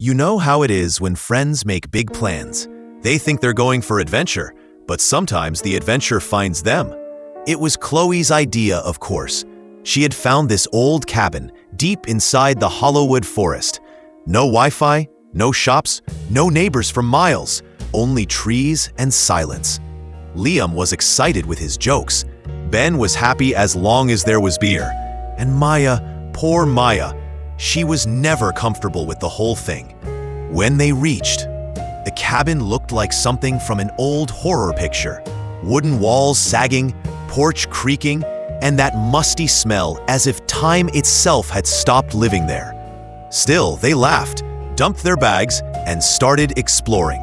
You know how it is when friends make big plans. They think they're going for adventure, but sometimes the adventure finds them. It was Chloe's idea, of course. She had found this old cabin deep inside the Hollowwood forest. No Wi-Fi, no shops, no neighbors for miles, only trees and silence. Liam was excited with his jokes. Ben was happy as long as there was beer. And Maya, poor Maya, she was never comfortable with the whole thing. When they reached, the cabin looked like something from an old horror picture. Wooden walls sagging, porch creaking, and that musty smell as if time itself had stopped living there. Still, they laughed, dumped their bags, and started exploring.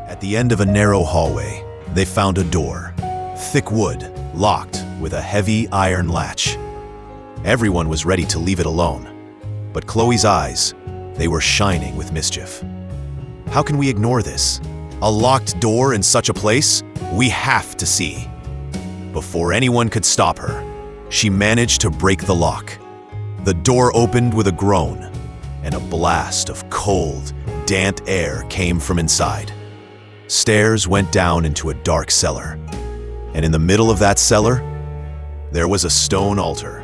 At the end of a narrow hallway, they found a door. Thick wood, locked with a heavy iron latch. Everyone was ready to leave it alone. But Chloe's eyes, they were shining with mischief. How can we ignore this? A locked door in such a place? We have to see. Before anyone could stop her, she managed to break the lock. The door opened with a groan, and a blast of cold, damp air came from inside. Stairs went down into a dark cellar, and in the middle of that cellar, there was a stone altar.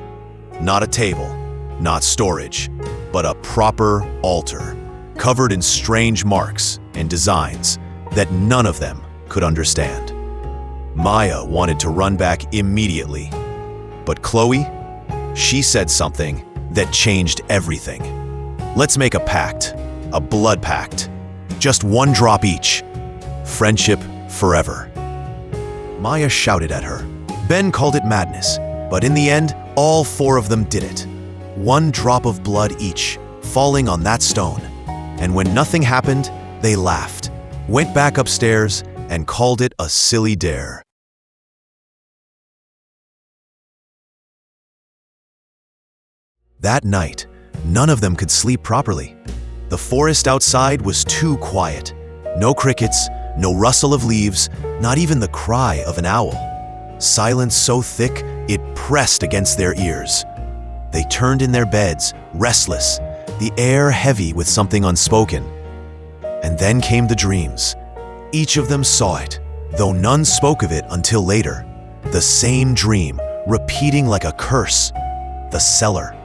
Not a table, not storage, but a proper altar, covered in strange marks and designs that none of them could understand. Maya wanted to run back immediately, but Chloe, she said something that changed everything. Let's make a pact, a blood pact, just one drop each. Friendship forever. Maya shouted at her. Ben called it madness, but in the end, all four of them did it. One drop of blood each, falling on that stone. And when nothing happened, they laughed, went back upstairs, and called it a silly dare. That night, none of them could sleep properly. The forest outside was too quiet. No crickets, no rustle of leaves, not even the cry of an owl. Silence so thick, it pressed against their ears. They turned in their beds, restless, the air heavy with something unspoken. And then came the dreams. Each of them saw it, though none spoke of it until later. The same dream, repeating like a curse. The cellar.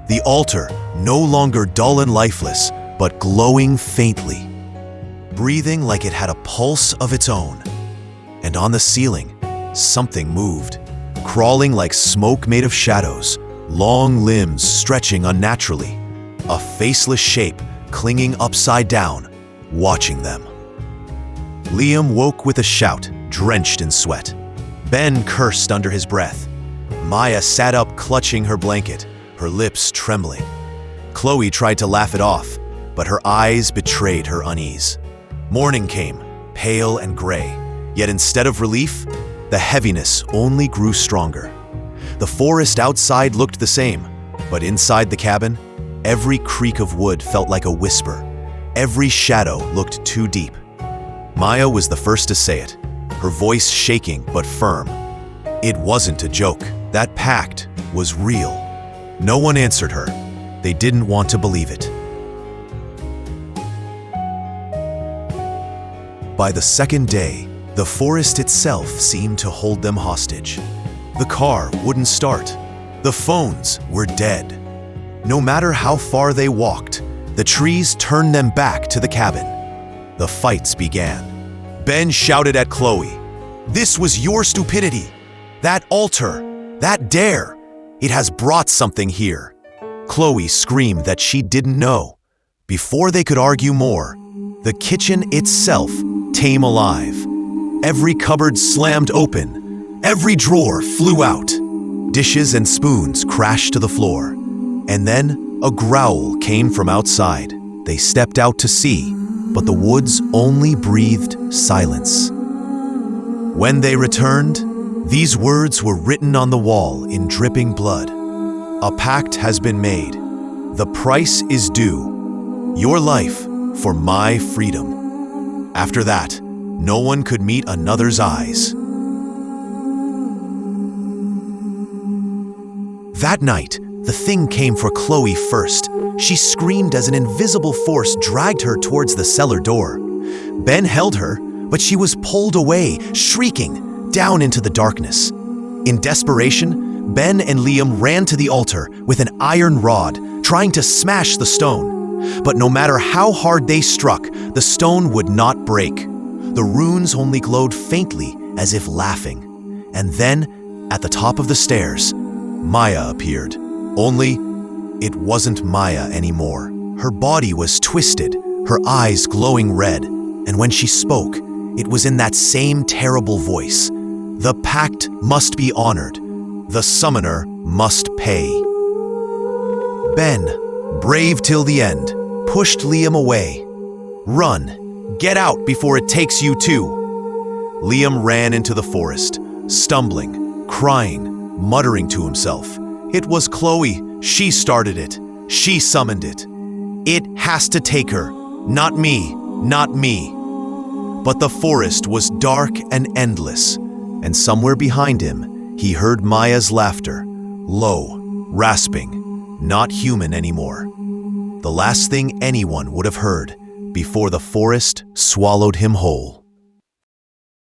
The altar, no longer dull and lifeless, but glowing faintly. Breathing like it had a pulse of its own. And on the ceiling, something moved, crawling like smoke made of shadows, long limbs stretching unnaturally, a faceless shape clinging upside down, watching them. Liam woke with a shout, drenched in sweat. Ben cursed under his breath. Maya sat up clutching her blanket, her lips trembling. Chloe tried to laugh it off, but her eyes betrayed her unease. Morning came, pale and gray, yet instead of relief, the heaviness only grew stronger. The forest outside looked the same, but inside the cabin, every creak of wood felt like a whisper. Every shadow looked too deep. Maya was the first to say it, her voice shaking but firm. It wasn't a joke. That pact was real. No one answered her. They didn't want to believe it. By the second day, the forest itself seemed to hold them hostage. The car wouldn't start. The phones were dead. No matter how far they walked, the trees turned them back to the cabin. The fights began. Ben shouted at Chloe, "This was your stupidity. That altar, that dare, it has brought something here." Chloe screamed that she didn't know. Before they could argue more, the kitchen itself came alive. Every cupboard slammed open. Every drawer flew out. Dishes and spoons crashed to the floor. And then a growl came from outside. They stepped out to see, but the woods only breathed silence. When they returned, these words were written on the wall in dripping blood. "A pact has been made. The price is due. Your life for my freedom." After that, no one could meet another's eyes. That night, the thing came for Chloe first. She screamed as an invisible force dragged her towards the cellar door. Ben held her, but she was pulled away, shrieking, down into the darkness. In desperation, Ben and Liam ran to the altar with an iron rod, trying to smash the stone. But no matter how hard they struck, the stone would not break. The runes only glowed faintly, as if laughing. And then, at the top of the stairs, Maya appeared. Only, it wasn't Maya anymore. Her body was twisted, her eyes glowing red, and when she spoke, it was in that same terrible voice. The pact must be honored. The summoner must pay. Ben, brave till the end, pushed Liam away. Run, get out before it takes you too. Liam ran into the forest, stumbling, crying, muttering to himself. It was Chloe. She started it. She summoned it. It has to take her. Not me. Not me. But the forest was dark and endless, and somewhere behind him, he heard Maya's laughter, low, rasping, not human anymore. The last thing anyone would have heard before the forest swallowed him whole.